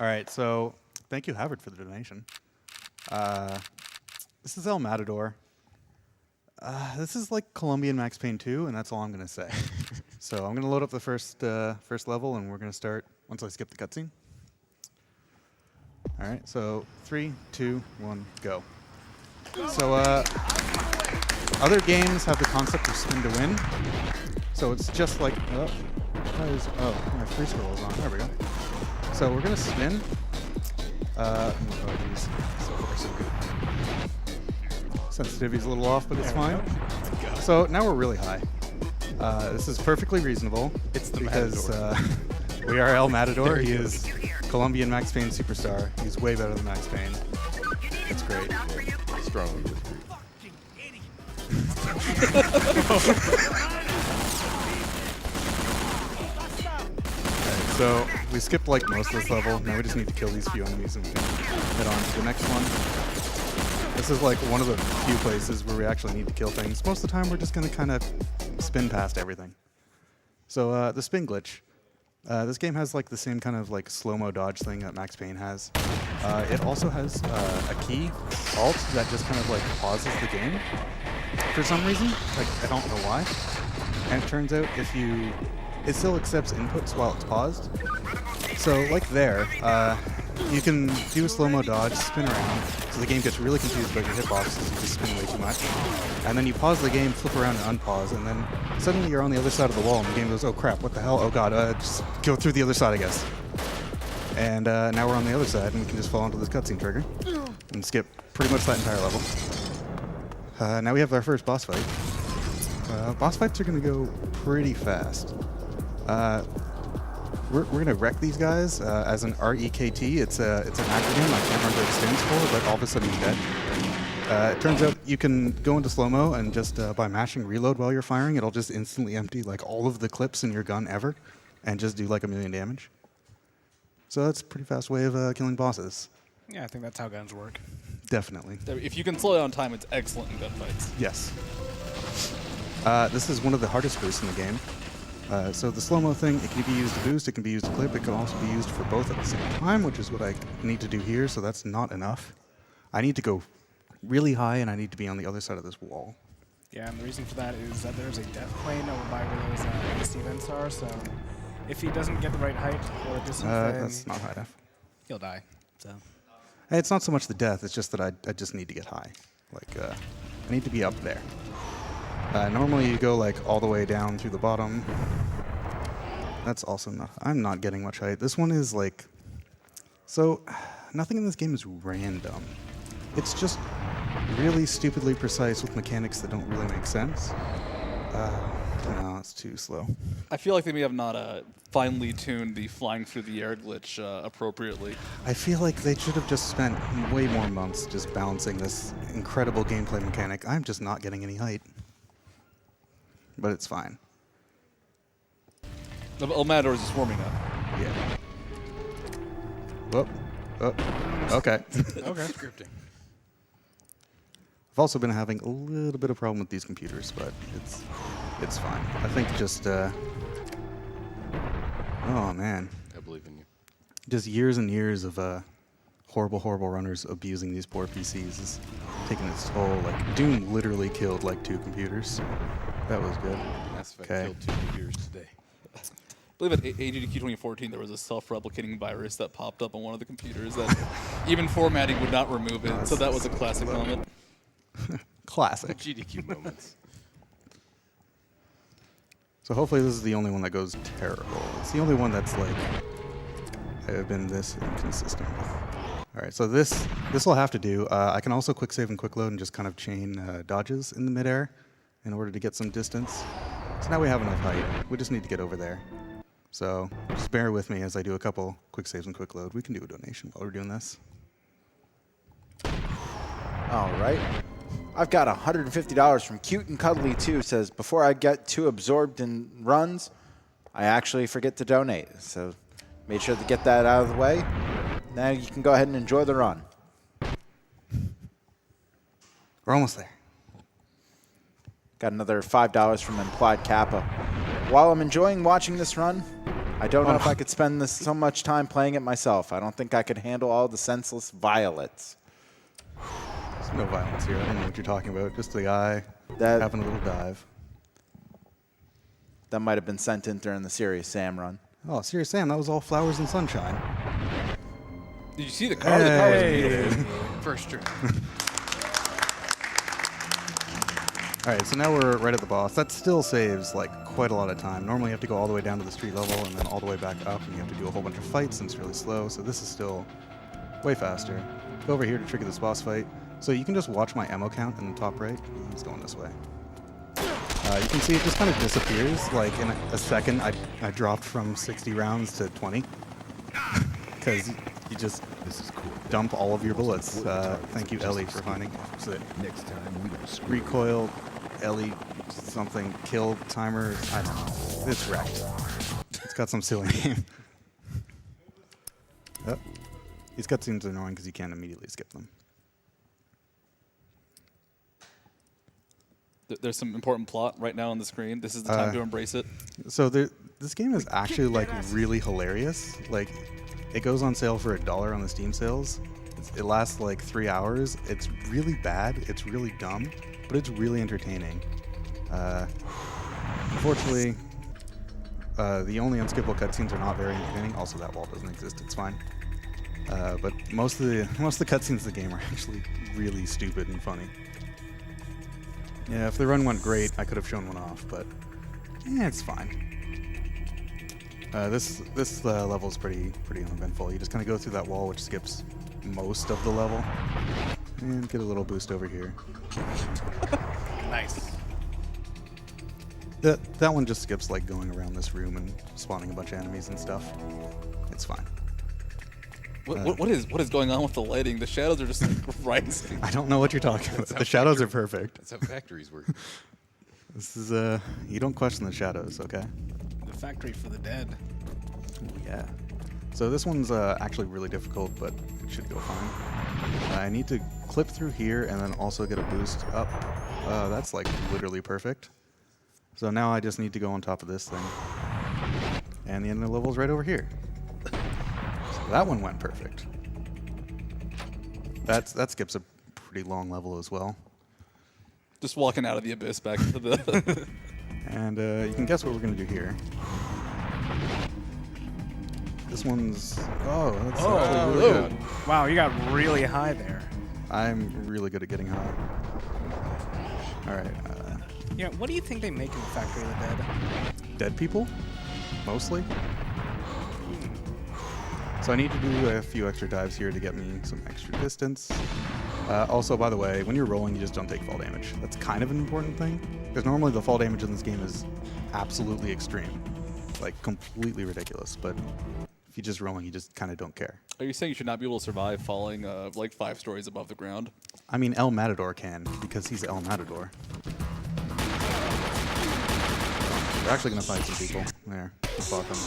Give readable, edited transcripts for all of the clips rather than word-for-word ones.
All right, so thank you, Havard, for the donation. This is El Matador. This is like Colombian Max Payne 2, and that's all I'm going to say. So I'm going to load up the first level, and we're going to start once I skip the cutscene. All right, so 3, 2, 1, go. So other games have the concept of spin to win. So it's just like, my free scroll is on. There we go. So we're going to spin. Oh, geez. So far, so good. Sensitivity's a little off, but it's fine. So now we're really high. This is perfectly reasonable. It's the because Matador. We are El Matador. He is Colombian Max Payne superstar. He's way better than Max Payne. It's great. Strongly Alright, so we skipped like most of this level. Now we just need to kill these few enemies and we can head on to the next one. This is like one of the few places where we actually need to kill things. Most of the time we're just going to kind of spin past everything. So the spin glitch. This game has like the same kind of like slow-mo dodge thing that Max Payne has. It also has a key, Alt, that just kind of like pauses the game for some reason. Like, I don't know why. And it turns out it still accepts inputs while it's paused. So like there, you can do a slow-mo dodge, spin around, so the game gets really confused about your hitboxes, you just spin way too much. And then you pause the game, flip around and unpause, and then suddenly you're on the other side of the wall and the game goes, oh crap, what the hell, oh god, just go through the other side, I guess. And now we're on the other side and we can just fall into this cutscene trigger and skip pretty much that entire level. Now we have our first boss fight. Boss fights are going to go pretty fast. We're going to wreck these guys as an REKT. It's an acronym. I can't remember what it stands for, but all of a sudden he's dead. It turns out you can go into slow-mo and just by mashing reload while you're firing, it'll just instantly empty like all of the clips in your gun ever and just do like 1,000,000 damage. So that's a pretty fast way of killing bosses. Yeah, I think that's how guns work. Definitely. If you can slow down time, it's excellent in gunfights. Yes. This is one of the hardest boosts in the game. So the slow-mo thing, it can be used to boost, it can be used to clip, it can also be used for both at the same time, which is what I need to do here, so that's not enough. I need to go really high, and I need to be on the other side of this wall. Yeah, and the reason for that is that there's a death plane over by where those AC vents are, so if he doesn't get the right height or distance, then that's not high enough. he'll die. So It's not so much the death, it's just that I just need to get high. Like, I need to be up there. Normally you go like all the way down through the bottom. That's also not, I'm not getting much height. This one is like, so nothing in this game is random. It's just really stupidly precise with mechanics that don't really make sense. No, it's too slow. I feel like they may have not finely tuned the flying through the air glitch appropriately. I feel like they should have just spent way more months just balancing this incredible gameplay mechanic. I'm just not getting any height. But it's fine. El Matador is just warming up. Yeah. Whoop. Oh. Okay. okay. Scripting. I've also been having a little bit of problem with these computers, but it's fine. I think just oh man. I believe in you. Just years and years of horrible runners abusing these poor PCs is taking its toll. Like Doom literally killed like 2 computers. That was good. Mass Effect killed 2 computers today. I believe at AGDQ 2014 there was a self-replicating virus that popped up on one of the computers that even formatting would not remove it. So that was a classic moment. Classic. GDQ moments. So hopefully this is the only one that goes terrible. It's the only one that's like I have been this inconsistent with. All right, so this will have to do. I can also quick save and quick load and just kind of chain dodges in the midair in order to get some distance. So now we have enough height. We just need to get over there. So just bear with me as I do a couple quick saves and quick load. We can do a donation while we're doing this. All right. I've got $150 from Cute and Cuddly 2. Says, before I get too absorbed in runs, I actually forget to donate. So made sure to get that out of the way. Now you can go ahead and enjoy the run. We're almost there. Got another $5 from Implied Kappa. While I'm enjoying watching this run, I don't know if I could spend this so much time playing it myself. I don't think I could handle all the senseless violets. There's no violence here. I don't know what you're talking about. Just the guy That- having a little dive. That might have been sent in during the Serious Sam run. Oh, Serious Sam, that was all flowers and sunshine. Did you see the car? The car was Hey. beautiful. First turn. All right, so now we're right at the boss. That still saves like quite a lot of time. Normally you have to go all the way down to the street level and then all the way back up, and you have to do a whole bunch of fights, and it's really slow. So this is still way faster. Go over here to trigger this boss fight. So you can just watch my ammo count in the top right. He's going this way. You can see it just kind of disappears. Like in a second, I dropped from 60 rounds to 20 because you just dump all of your bullets. Thank you, Ellie, for finding it. Next time we don't screw. Recoil, Ellie, something, kill timer. I don't know. It's wrecked. It's got some silly name. Oh, these cutscenes are annoying because you can't immediately skip them. There's some important plot right now on the screen. This is the time to embrace it. So this game is actually like really hilarious. Like, it goes on sale for $1 on the Steam sales. It lasts like 3 hours. It's really bad. It's really dumb, but it's really entertaining. Unfortunately, the only unskippable cutscenes are not very entertaining. Also, that wall doesn't exist. It's fine. But most of the cutscenes in the game are actually really stupid and funny. Yeah, if the run went great, I could have shown one off, but yeah, it's fine. This level is pretty uneventful. You just kind of go through that wall, which skips most of the level, and get a little boost over here. Nice. That one just skips like going around this room and spawning a bunch of enemies and stuff. It's fine. What is going on with the lighting? The shadows are just rising. I don't know what you're talking about. The shadows are perfect. That's how factories work. This is you don't question the shadows, okay? The factory for the dead. Yeah. So this one's actually really difficult, but it should go fine. I need to clip through here and then also get a boost up. That's like literally perfect. So now I just need to go on top of this thing. And the end of the level's right over here. So that one went perfect. That skips a pretty long level as well. Just walking out of the abyss back into the. And you can guess what we're going to do here. This one's... Oh, that's actually really good. Wow, you got really high there. I'm really good at getting high. All right. Yeah, what do you think they make in the Factory of the Dead? Dead people, mostly. So I need to do a few extra dives here to get me some extra distance. Also, by the way, when you're rolling, you just don't take fall damage. That's kind of an important thing, because normally the fall damage in this game is absolutely extreme, like completely ridiculous. But if you're just rolling, you just kind of don't care. Are you saying you should not be able to survive falling like 5 stories above the ground? I mean, El Matador can, because he's El Matador. We're actually gonna fight some people. There, let's block them.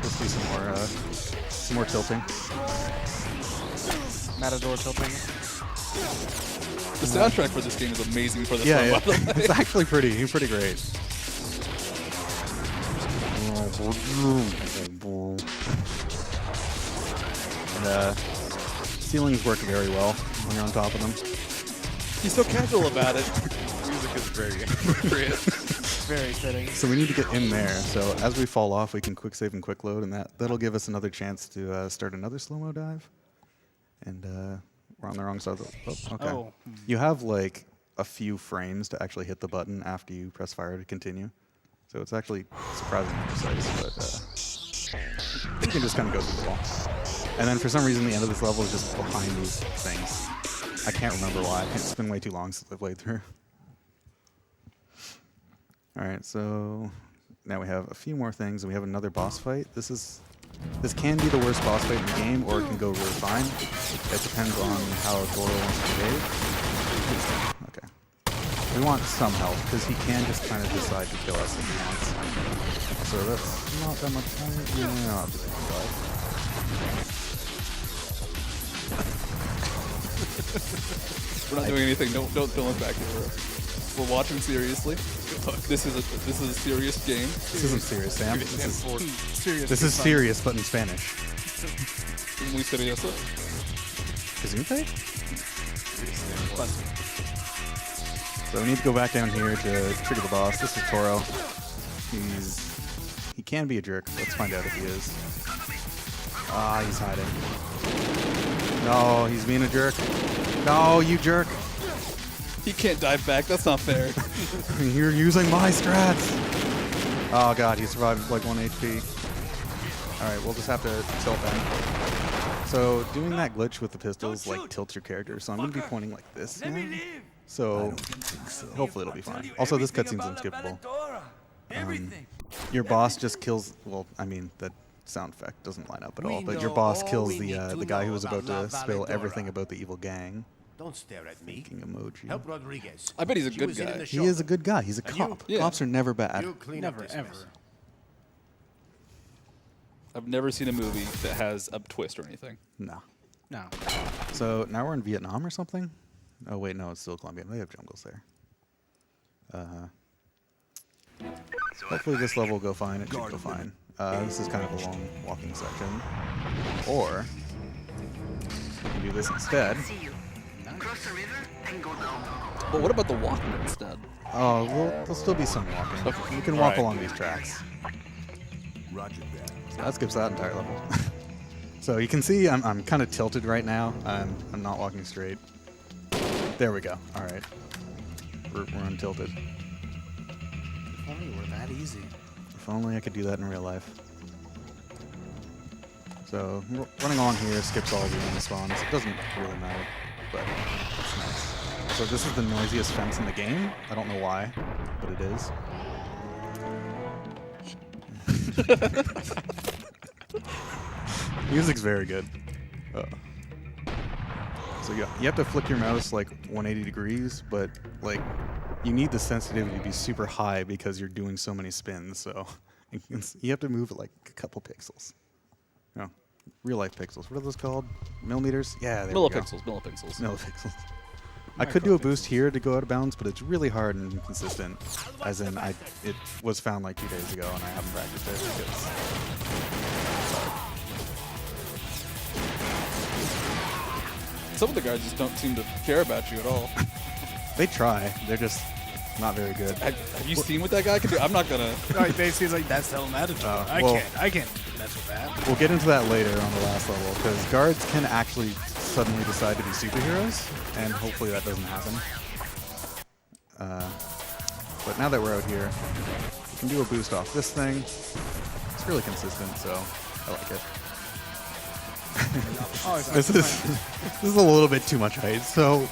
Let's do some more tilting. Matador tilting. The soundtrack for this game is amazing for this Yeah, one, by the way. it's actually pretty great. And ceilings work very well when you're on top of them. He's so casual about it. Music is very appropriate. Very fitting. So we need to get in there. So as we fall off, we can quick save and quick load, and that'll give us another chance to start another slow-mo dive. And we're on the wrong side of the... Oh, okay. Oh. You have like a few frames to actually hit the button after you press fire to continue. So it's actually surprisingly precise, but you can just kind of go through the wall. And then for some reason, the end of this level is just behind these things. I can't remember why. It's been way too long since I played through. All right, so now we have a few more things, and we have another boss fight. This can be the worst boss fight in the game, or it can go really fine. It depends on how Goro wants to behave. Okay. We want some help, because he can just kind of decide to kill us if he wants. So that's not that much time. Yeah, I'll just We're not doing anything. Don't look back here. We're watching seriously. This is a serious game. This isn't serious, Sam. Serious. This is serious, but in Spanish. Muy serioso. Gesundheit? So we need to go back down here to trigger the boss. This is Toro. He can be a jerk. Let's find out if he is. Ah, he's hiding. No, he's being a jerk. No, you jerk. He can't dive back. That's not fair. You're using my strats. Oh god, he survived with like 1 HP. Alright, we'll just have to tilt then. So doing that glitch with the pistols like tilts your character, so I'm going to be pointing like this now. So hopefully it'll be fine. Also, this cutscene's unskippable. Your boss just kills, well, I mean, the sound effect doesn't line up at all, but your boss kills the guy who was about to spill everything about the evil gang. Don't stare at me. Fucking emoji. Help Rodriguez. I bet he's a She good was in guy. the He shop. is a good guy. He's a cop. Yeah. Cops are never bad. You clean up Never, this ever. mess. I've never seen a movie that has a twist or anything. No. No. So now we're in Vietnam or something? Oh wait, no, it's still Colombia. They have jungles there. Hopefully this level will go fine. It should go fine. This is kind of a long walking section. Or we can do this instead. But what about the walking instead? Oh, well, there'll still be some walking. Okay. You can walk Alright. along these tracks. Roger that. So that skips that entire level. So you can see I'm kind of tilted right now. I'm not walking straight. There we go. All right. We're untilted. If only it were that easy. If only I could do that in real life. So running along here skips all the enemy spawns. It doesn't really matter, but it's nice. So this is the noisiest fence in the game. I don't know why, but it is. Music's very good. So you have to flick your mouse like 180 degrees, but like you need the sensitivity to be super high because you're doing so many spins. So you have to move like a couple pixels. No, real life pixels. What are those called? Millimeters? Yeah, there we go. Millipixels. Millipixels. Millipixels. I could do a boost here to go out of bounds, but it's really hard and inconsistent. As in, it was found like 2 days ago, and I haven't practiced it because. Some of the guys just don't seem to care about you at all. They try. They're just not very good. Have you seen what that guy can do? I'm not gonna. Like basically, it's like that's El Matador. well- I can't mess with that. We'll get into that later on the last level, because guards can actually suddenly decide to be superheroes, and hopefully that doesn't happen. But now that we're out here, we can do a boost off this thing. It's really consistent, so I like it. This is a little bit too much height. So,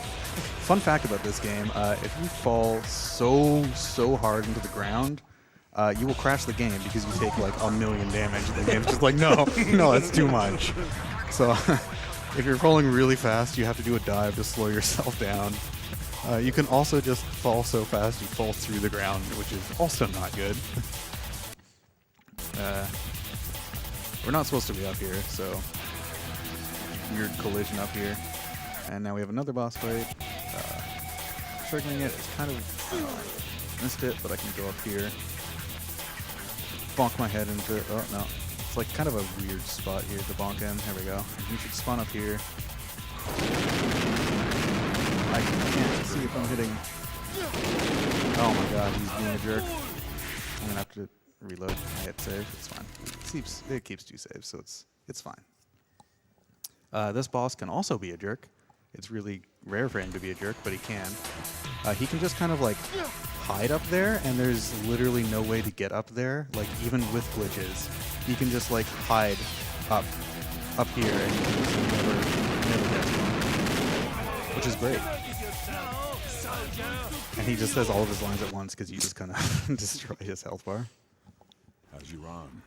fun fact about this game: if you fall so hard into the ground, you will crash the game because you take like 1,000,000 damage. The game's just like, no, that's too much. So, if you're falling really fast, you have to do a dive to slow yourself down. You can also just fall so fast you fall through the ground, which is also not good. We're not supposed to be up here, so weird collision up here. And now we have another boss fight. Triggering it, it's kind of missed it, but I can go up here. Bonk my head into it. Oh no, it's like kind of a weird spot here to bonk in. There we go. You should spawn up here. I can't see if I'm hitting. Oh my god, he's being a jerk. I'm gonna have to reload. I hit save. It's fine. It keeps 2 saves, so it's fine. This boss can also be a jerk. It's really rare for him to be a jerk, but he can. He can just kind of like hide up there, and there's literally no way to get up there. Like even with glitches, he can just like hide up here, and you can just never get to him, which is great. And he just says all of his lines at once because you just kind of destroy his health bar. How's your arm?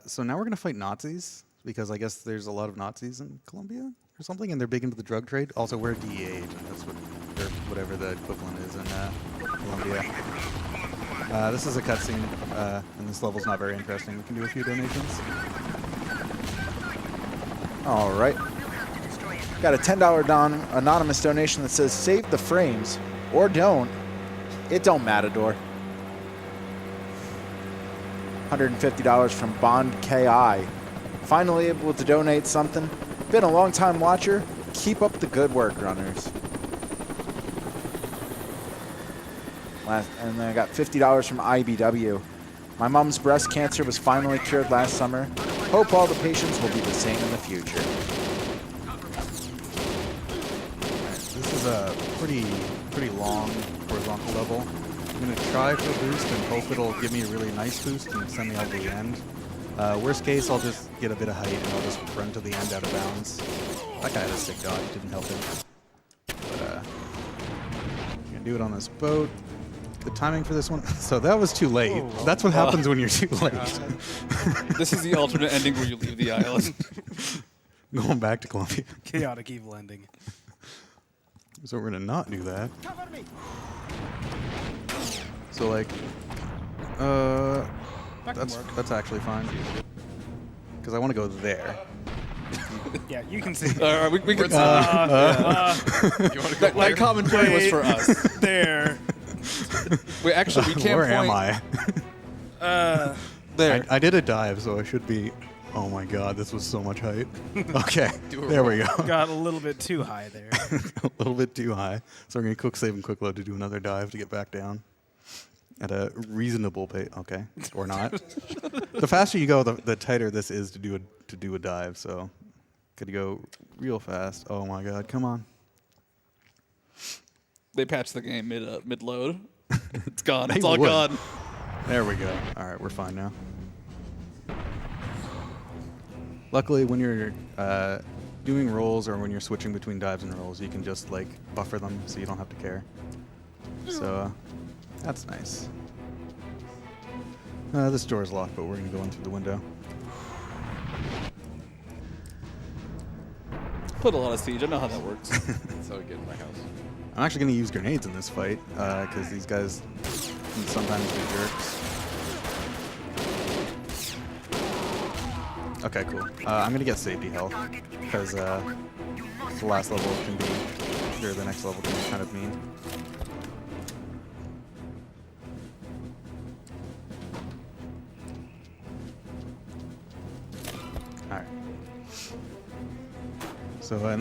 So now we're gonna fight Nazis, because I guess there's a lot of Nazis in Colombia or something, and they're big into the drug trade. Also, we're a DEA agent. That's or whatever the equivalent is in Colombia. This is a cutscene, and this level's not very interesting. We can do a few donations. All right. Got a $10 anonymous donation that says, save the frames. Or don't. It don't, Matador. $150 from Bond KI. Finally able to donate something. Been a long time watcher. Keep up the good work, runners. And then I got $50 from IBW. My mom's breast cancer was finally cured last summer. Hope all the patients will be the same in the future. This is a pretty long horizontal level. I'm going to try for a boost and hope it'll give me a really nice boost and send me all to the end. Worst case, I'll just get a bit of height and I'll just run to the end out of bounds. That guy had a sick dodge, didn't help him. But I'm going to do it on this boat. The timing for this one, so that was too late. That's what happens when you're too late. This is the alternate ending where you leave the island. Going back to Columbia. Chaotic evil ending. So we're gonna not do that. So like, that's actually fine. Because I want to go there. Yeah, you can see. We can You want to go that commentary was for us. There. We actually we can't Where point. am I? There. I did a dive, so I should be. Oh my god, this was so much height. Okay, there we go. Got a little bit too high there. A little bit too high. So we're gonna quick save and quick load to do another dive to get back down at a reasonable pace. Okay, or not. The faster you go, the tighter this is to do a dive. So gotta go real fast. Oh my god, come on. They patched the game mid load. It's gone. They It's all would. gone. There we go. All right, we're fine now. Luckily, when you're doing rolls or when you're switching between dives and rolls, you can just like buffer them so you don't have to care. So that's nice. This door is locked, but we're gonna go in through the window. Put a lot of siege. I know how that works. That's how I get in my house. I'm actually gonna use grenades in this fight because these guys can sometimes be jerks. Okay, cool. I'm gonna get safety health because the last level can be, or the next level can be kind of mean. All right. So in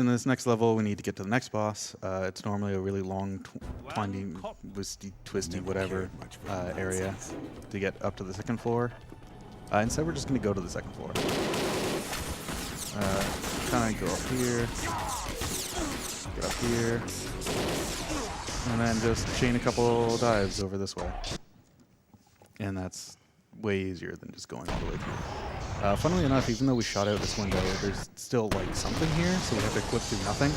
this next level, we need to get to the next boss. It's normally a really long, twisty, twisty, whatever area to get up to the second floor. Instead, we're just going to go to the second floor. Kind of go up here, get up here, and then just chain a couple dives over this way. And that's way easier than just going all the way through. Funnily enough, even though we shot out this window, there's still like something here, so we have to clip through nothing.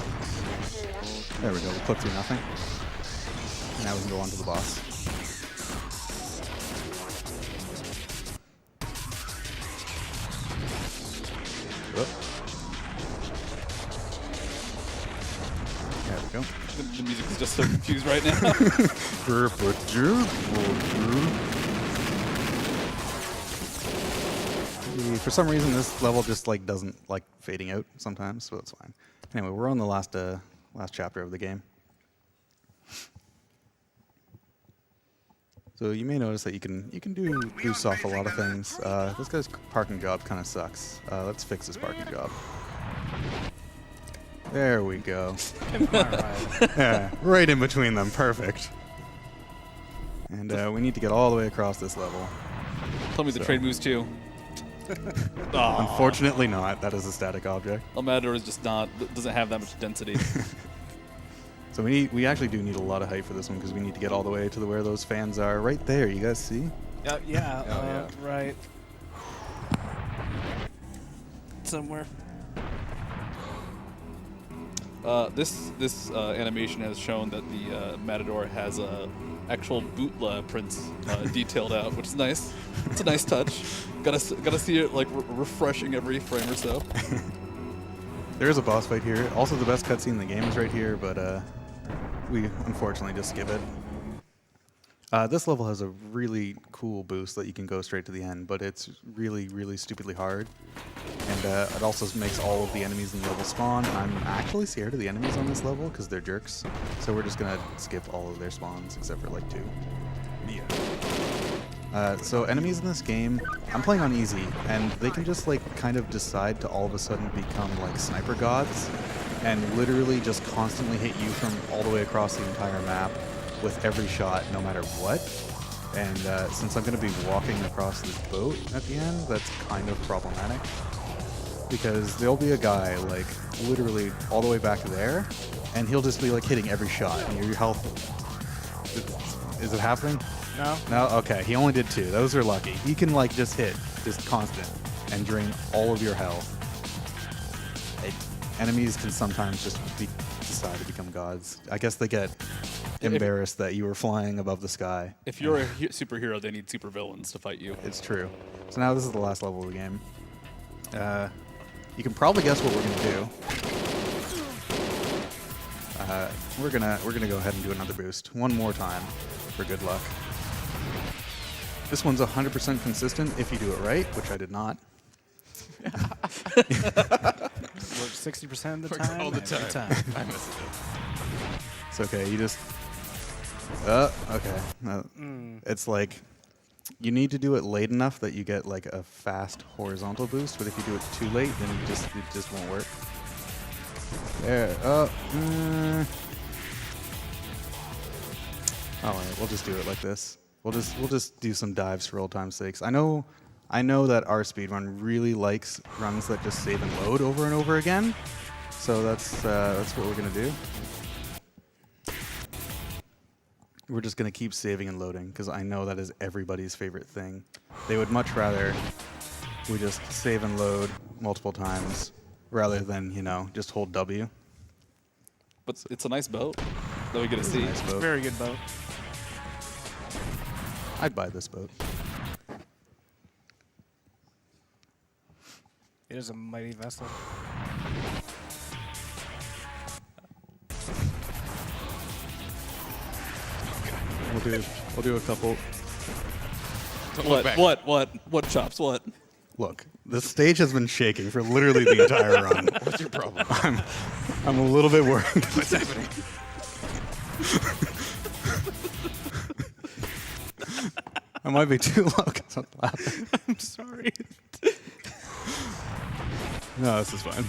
There we go, we clip through nothing. And now we can go on to the boss. Whoop. There we go. The music is just so confused right now. For some reason, this level just like doesn't like fading out sometimes, so it's fine. Anyway, we're on the last chapter of the game. So you may notice that you can do boost off a lot of things. This guy's parking job kind of sucks. Let's fix this parking job. There we go. Yeah, right in between them, perfect. And we need to get all the way across this level. Tell me the trade moves too. Unfortunately not. That is a static object. El Matador is just doesn't have that much density. So we actually do need a lot of height for this one because we need to get all the way to where those fans are. Right there, you guys see? Yeah, right. Somewhere. This animation has shown that the Matador has actual bootla prints detailed out, which is nice. It's a nice touch. Gotta see it like refreshing every frame or so. There is a boss fight here. Also, the best cutscene in the game is right here, but we unfortunately just skip it. This level has a really cool boost that you can go straight to the end, but it's really, really stupidly hard. And it also makes all of the enemies in the level spawn. I'm actually scared of the enemies on this level because they're jerks. So we're just going to skip all of their spawns except for like 2. So enemies in this game, I'm playing on easy, and they can just like kind of decide to all of a sudden become like sniper gods and literally just constantly hit you from all the way across the entire map with every shot, no matter what. And since I'm going to be walking across this boat at the end, that's kind of problematic. Because there'll be a guy, like, literally all the way back there, and he'll just be, like, hitting every shot. And your health... Is it happening? No. No? Okay, he only did 2. Those are lucky. He can, like, just hit, just constant, and drain all of your health. Enemies can sometimes just decide to become gods. I guess they get embarrassed that you were flying above the sky. If you're a superhero, they need supervillains to fight you. It's true. So now this is the last level of the game. You can probably guess what we're gonna do. We're gonna go ahead and do another boost one more time for good luck. This one's 100% consistent if you do it right, which I did not. Works 60% of the time. All the every time. I miss it. It's okay. You just. Okay. It's like you need to do it late enough that you get like a fast horizontal boost, but if you do it too late, then it just won't work. There. All right. We'll just do it like this. We'll just do some dives for old time's sakes. I know that our speedrun really likes runs that just save and load over and over again, so that's what we're gonna do. We're just gonna keep saving and loading because I know that is everybody's favorite thing. They would much rather we just save and load multiple times rather than, you know, just hold W. But it's a nice boat that we get to see. Nice boat. Very good boat. I'd buy this boat. It is a mighty vessel. We'll do a couple. Don't look back. What chops? What? Look, the stage has been shaking for literally the entire run. What's your problem? I'm a little bit worried. What's happening? I might be too low because I'm laughing. I'm sorry. No, this is fine.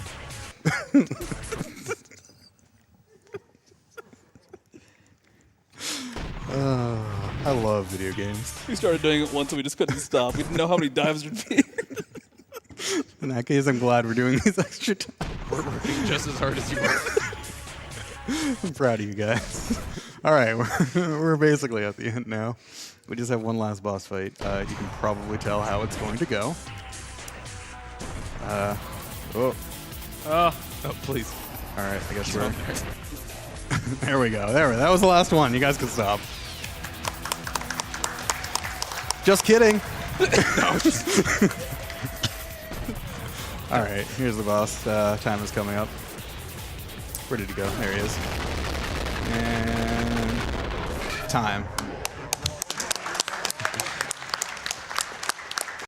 I love video games. We started doing it once and we just couldn't stop. We didn't know how many dives there'd be. In that case, I'm glad we're doing these extra times. We're working just as hard as you are. I'm proud of you guys. All right, we're basically at the end now. We just have one last boss fight. You can probably tell how it's going to go. Oh, Oh, please. All right, I guess You're we're... on there. There we go. That was the last one. You guys can stop. Just kidding. All right, here's the boss. Time is coming up. Where did he go? There he is. And time.